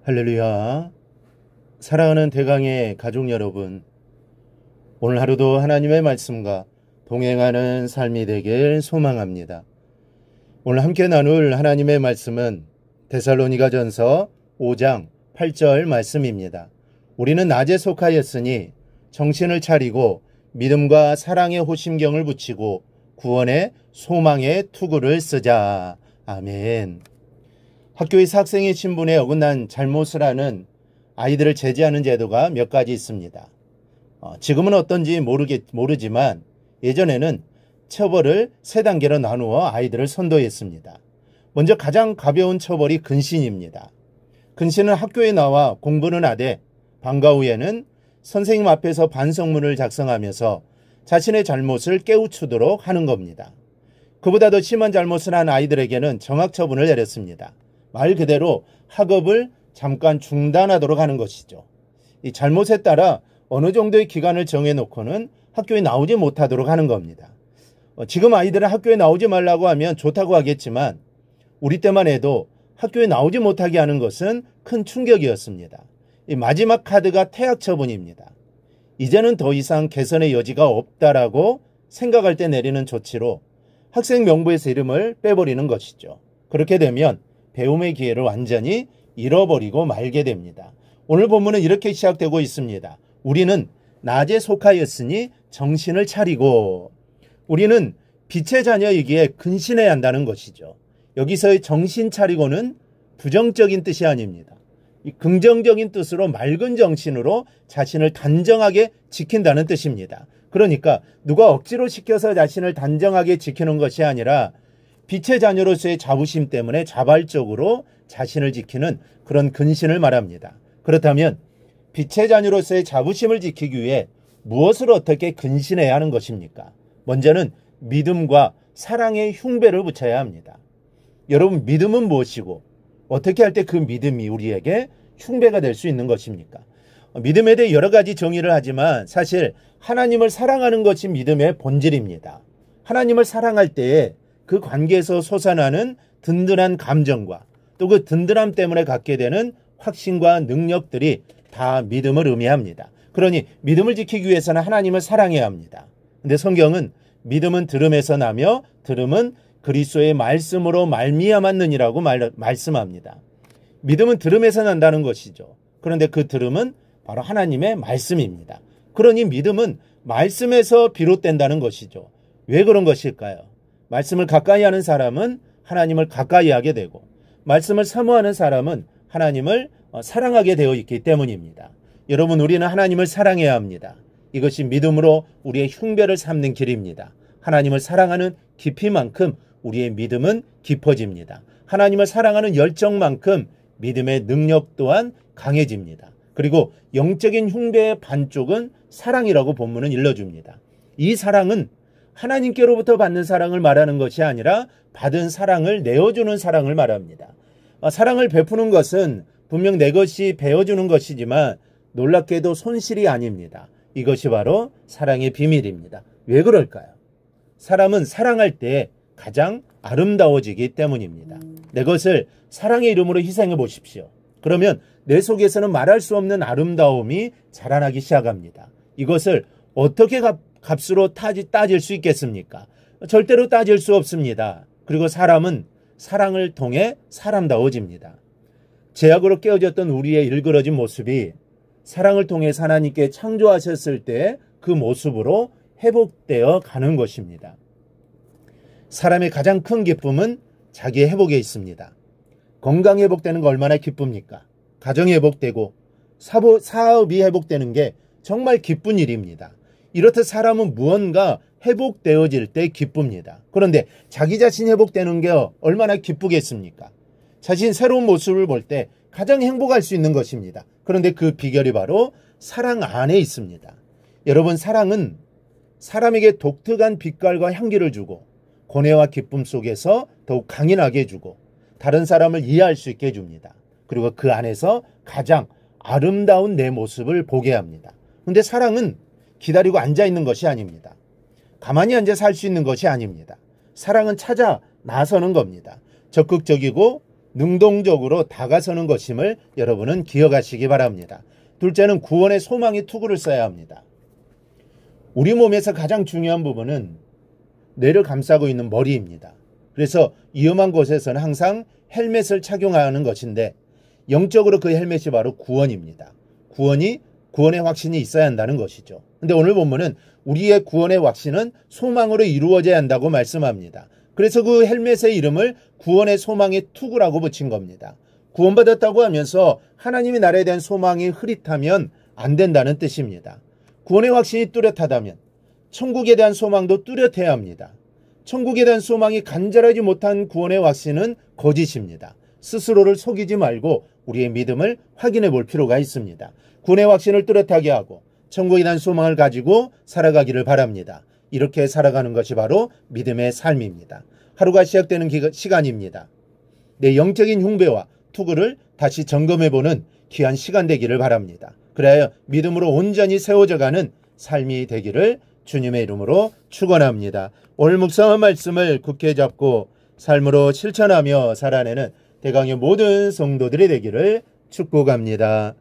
할렐루야. 사랑하는 대강의 가족 여러분, 오늘 하루도 하나님의 말씀과 동행하는 삶이 되길 소망합니다. 오늘 함께 나눌 하나님의 말씀은 데살로니가전서 5장 8절 말씀입니다. 우리는 낮에 속하였으니 정신을 차리고 믿음과 사랑의 호심경을 붙이고 구원의 소망의 투구를 쓰자. 아멘. 학교에서 학생의 신분에 어긋난 잘못을 하는 아이들을 제지하는 제도가 몇 가지 있습니다. 지금은 어떤지 모르지만 예전에는 처벌을 3단계로 나누어 아이들을 선도했습니다. 먼저 가장 가벼운 처벌이 근신입니다. 근신은 학교에 나와 공부는 하되 방과 후에는 선생님 앞에서 반성문을 작성하면서 자신의 잘못을 깨우치도록 하는 겁니다. 그보다 더 심한 잘못을 한 아이들에게는 정학처분을 내렸습니다. 말 그대로 학업을 잠깐 중단하도록 하는 것이죠. 이 잘못에 따라 어느 정도의 기간을 정해놓고는 학교에 나오지 못하도록 하는 겁니다. 지금 아이들은 학교에 나오지 말라고 하면 좋다고 하겠지만 우리 때만 해도 학교에 나오지 못하게 하는 것은 큰 충격이었습니다. 이 마지막 카드가 퇴학 처분입니다. 이제는 더 이상 개선의 여지가 없다라고 생각할 때 내리는 조치로 학생 명부에서 이름을 빼버리는 것이죠. 그렇게 되면 배움의 기회를 완전히 잃어버리고 말게 됩니다. 오늘 본문은 이렇게 시작되고 있습니다. 우리는 낮에 속하였으니 정신을 차리고, 우리는 빛의 자녀이기에 근신해야 한다는 것이죠. 여기서의 정신 차리고는 부정적인 뜻이 아닙니다. 이 긍정적인 뜻으로 맑은 정신으로 자신을 단정하게 지킨다는 뜻입니다. 그러니까 누가 억지로 시켜서 자신을 단정하게 지키는 것이 아니라 빛의 자녀로서의 자부심 때문에 자발적으로 자신을 지키는 그런 근신을 말합니다. 그렇다면 빛의 자녀로서의 자부심을 지키기 위해 무엇을 어떻게 근신해야 하는 것입니까? 먼저는 믿음과 사랑의 흉배를 붙여야 합니다. 여러분, 믿음은 무엇이고 어떻게 할 때 그 믿음이 우리에게 흉배가 될 수 있는 것입니까? 믿음에 대해 여러 가지 정의를 하지만 사실 하나님을 사랑하는 것이 믿음의 본질입니다. 하나님을 사랑할 때에 그 관계에서 솟아나는 든든한 감정과 또 그 든든함 때문에 갖게 되는 확신과 능력들이 다 믿음을 의미합니다. 그러니 믿음을 지키기 위해서는 하나님을 사랑해야 합니다. 근데 성경은 믿음은 들음에서 나며 들음은 그리스도의 말씀으로 말미암았느니라고 말씀합니다. 믿음은 들음에서 난다는 것이죠. 그런데 그 들음은 바로 하나님의 말씀입니다. 그러니 믿음은 말씀에서 비롯된다는 것이죠. 왜 그런 것일까요? 말씀을 가까이 하는 사람은 하나님을 가까이 하게 되고 말씀을 사모하는 사람은 하나님을 사랑하게 되어 있기 때문입니다. 여러분, 우리는 하나님을 사랑해야 합니다. 이것이 믿음으로 우리의 흉배를 삼는 길입니다. 하나님을 사랑하는 깊이만큼 우리의 믿음은 깊어집니다. 하나님을 사랑하는 열정만큼 믿음의 능력 또한 강해집니다. 그리고 영적인 흉배의 반쪽은 사랑이라고 본문은 일러줍니다. 이 사랑은 하나님께로부터 받는 사랑을 말하는 것이 아니라 받은 사랑을 내어주는 사랑을 말합니다. 사랑을 베푸는 것은 분명 내 것이 베어주는 것이지만 놀랍게도 손실이 아닙니다. 이것이 바로 사랑의 비밀입니다. 왜 그럴까요? 사람은 사랑할 때 가장 아름다워지기 때문입니다. 내 것을 사랑의 이름으로 희생해 보십시오. 그러면 내 속에서는 말할 수 없는 아름다움이 자라나기 시작합니다. 이것을 어떻게 값으로 따질 수 있겠습니까? 절대로 따질 수 없습니다. 그리고 사람은 사랑을 통해 사람다워집니다. 죄악으로 깨어졌던 우리의 일그러진 모습이 사랑을 통해 하나님께 창조하셨을 때 그 모습으로 회복되어 가는 것입니다. 사람의 가장 큰 기쁨은 자기의 회복에 있습니다. 건강이 회복되는 거 얼마나 기쁩니까? 가정이 회복되고 사업이 회복되는 게 정말 기쁜 일입니다. 이렇듯 사람은 무언가 회복되어질 때 기쁩니다. 그런데 자기 자신이 회복되는 게 얼마나 기쁘겠습니까? 자신 새로운 모습을 볼 때 가장 행복할 수 있는 것입니다. 그런데 그 비결이 바로 사랑 안에 있습니다. 여러분, 사랑은 사람에게 독특한 빛깔과 향기를 주고 고뇌와 기쁨 속에서 더욱 강인하게 해주고 다른 사람을 이해할 수 있게 해줍니다. 그리고 그 안에서 가장 아름다운 내 모습을 보게 합니다. 그런데 사랑은 기다리고 앉아있는 것이 아닙니다. 가만히 앉아 살 수 있는 것이 아닙니다. 사랑은 찾아 나서는 겁니다. 적극적이고 능동적으로 다가서는 것임을 여러분은 기억하시기 바랍니다. 둘째는 구원의 소망의 투구를 써야 합니다. 우리 몸에서 가장 중요한 부분은 뇌를 감싸고 있는 머리입니다. 그래서 위험한 곳에서는 항상 헬멧을 착용하는 것인데 영적으로 그 헬멧이 바로 구원입니다. 구원의 확신이 있어야 한다는 것이죠. 근데 오늘 본문은 우리의 구원의 확신은 소망으로 이루어져야 한다고 말씀합니다. 그래서 그 헬멧의 이름을 구원의 소망의 투구라고 붙인 겁니다. 구원받았다고 하면서 하나님의 나라에 대한 소망이 흐릿하면 안 된다는 뜻입니다. 구원의 확신이 뚜렷하다면 천국에 대한 소망도 뚜렷해야 합니다. 천국에 대한 소망이 간절하지 못한 구원의 확신은 거짓입니다. 스스로를 속이지 말고 우리의 믿음을 확인해 볼 필요가 있습니다. 구원의 확신을 뚜렷하게 하고 천국에 대한 소망을 가지고 살아가기를 바랍니다. 이렇게 살아가는 것이 바로 믿음의 삶입니다. 하루가 시작되는 시간입니다. 내 영적인 흉배와 투구를 다시 점검해보는 귀한 시간 되기를 바랍니다. 그래야 믿음으로 온전히 세워져가는 삶이 되기를 주님의 이름으로 축원합니다. 오늘 묵상한 말씀을 굳게 잡고 삶으로 실천하며 살아내는 대강의 모든 성도들이 되기를 축복합니다.